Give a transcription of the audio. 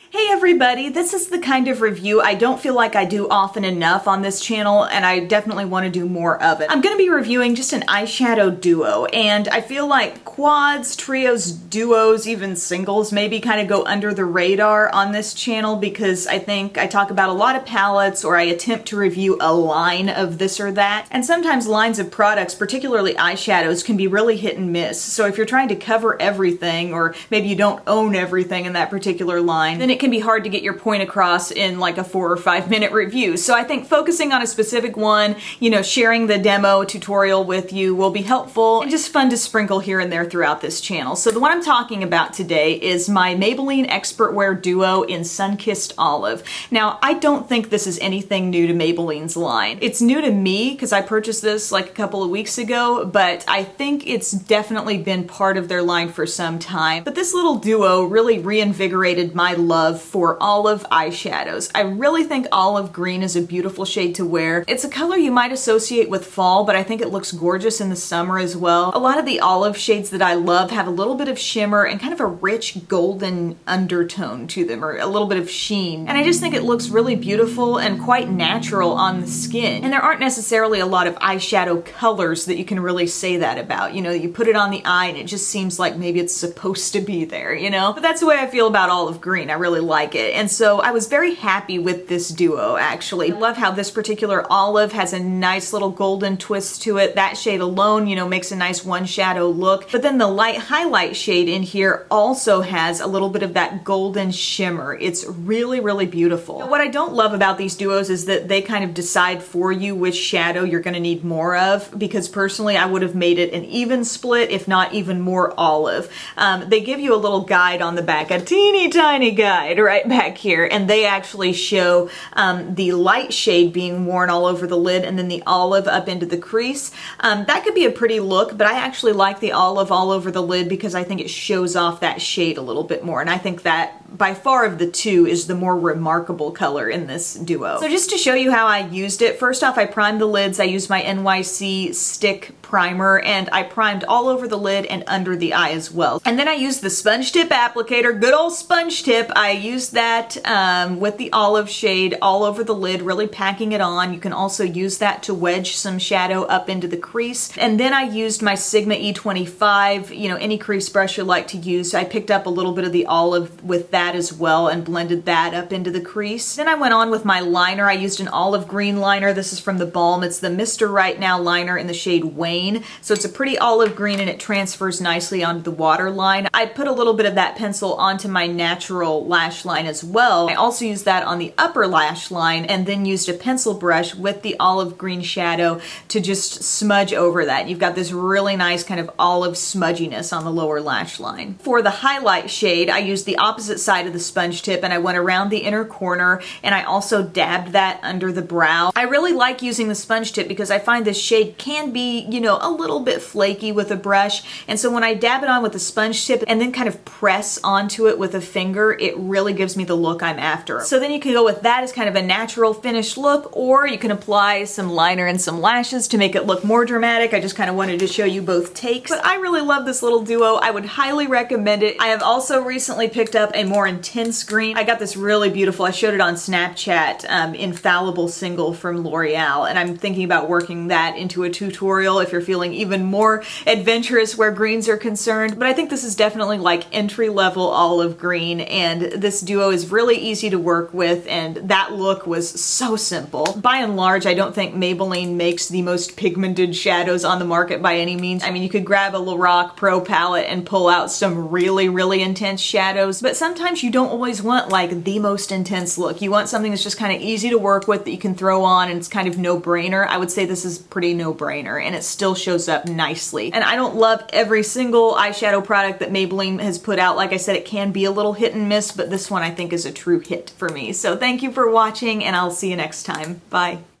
Hey everybody, this is the kind of review I don't feel like I do often enough on this channel, and I definitely want to do more of it. I'm going to be reviewing just an eyeshadow duo, and I feel like quads, trios, duos, even singles maybe kind of go under the radar on this channel because I think I talk about a lot of palettes or I attempt to review a line of this or that, and sometimes lines of products, particularly eyeshadows, can be really hit and miss. So if you're trying to cover everything, or maybe you don't own everything in that particular line, then it can be hard to get your point across in like a 4 or 5 minute review. So I think focusing on a specific one, sharing the demo tutorial with you will be helpful and just fun to sprinkle here and there throughout this channel. So the one I'm talking about today is my Maybelline Expert Wear Duo in Sunkissed Olive. Now, I don't think this is anything new to Maybelline's line. It's new to me because I purchased this like a couple of weeks ago, but I think it's definitely been part of their line for some time. But this little duo really reinvigorated my love for olive eyeshadows. I really think olive green is a beautiful shade to wear. It's a color you might associate with fall, but I think it looks gorgeous in the summer as well. A lot of the olive shades that I love have a little bit of shimmer and kind of a rich golden undertone to them, or a little bit of sheen. And I just think it looks really beautiful and quite natural on the skin. And there aren't necessarily a lot of eyeshadow colors that you can really say that about. You put it on the eye and it just seems like maybe it's supposed to be there, But that's the way I feel about olive green. I really like it. And so I was very happy with this duo, actually. I love how this particular olive has a nice little golden twist to it. That shade alone, makes a nice one shadow look. But then the light highlight shade in here also has a little bit of that golden shimmer. It's really, really beautiful. What I don't love about these duos is that they kind of decide for you which shadow you're going to need more of, because personally I would have made it an even split, if not even more olive. They give you a little guide on the back, a teeny tiny guide right back here, and they actually show the light shade being worn all over the lid and then the olive up into the crease. That could be a pretty look, but I actually like the olive all over the lid because I think it shows off that shade a little bit more, and I think that by far of the two is the more remarkable color in this duo. So just to show you how I used it, first off I primed the lids. I used my Nyc Stick Primer, and I primed all over the lid and under the eye as well. And then I used the sponge tip applicator, good old sponge tip. I used that with the olive shade all over the lid, really packing it on. You can also use that to wedge some shadow up into the crease. And then I used my Sigma E25, any crease brush you like to use. I picked up a little bit of the olive with that as well and blended that up into the crease. Then I went on with my liner. I used an olive green liner. This is from the Balm. It's the Mr. Right Now liner in the shade Wayne. So it's a pretty olive green and it transfers nicely onto the waterline. I put a little bit of that pencil onto my natural lash line as well. I also used that on the upper lash line and then used a pencil brush with the olive green shadow to just smudge over that. You've got this really nice kind of olive smudginess on the lower lash line. For the highlight shade, I used the opposite side of the sponge tip and I went around the inner corner and I also dabbed that under the brow. I really like using the sponge tip because I find this shade can be, a little bit flaky with a brush, and so when I dab it on with the sponge tip and then kind of press onto it with a finger, it really gives me the look I'm after. So then you can go with that as kind of a natural finished look, or you can apply some liner and some lashes to make it look more dramatic. I just kind of wanted to show you both takes, but I really love this little duo. I would highly recommend it. I have also recently picked up a more intense green. I got this really beautiful, I showed it on Snapchat, Infallible Single from L'Oreal, and I'm thinking about working that into a tutorial if you're feeling even more adventurous where greens are concerned. But I think this is definitely like entry-level olive green, and this duo is really easy to work with, and that look was so simple. By and large, I don't think Maybelline makes the most pigmented shadows on the market by any means. I mean, you could grab a Lorac Pro palette and pull out some really, really intense shadows, but sometimes you don't always want like the most intense look. You want something that's just kind of easy to work with that you can throw on and it's kind of no-brainer. I would say this is pretty no-brainer, and it still shows up nicely. And I don't love every single eyeshadow product that Maybelline has put out. Like I said, it can be a little hit and miss, but this one I think is a true hit for me. So thank you for watching, and I'll see you next time. Bye.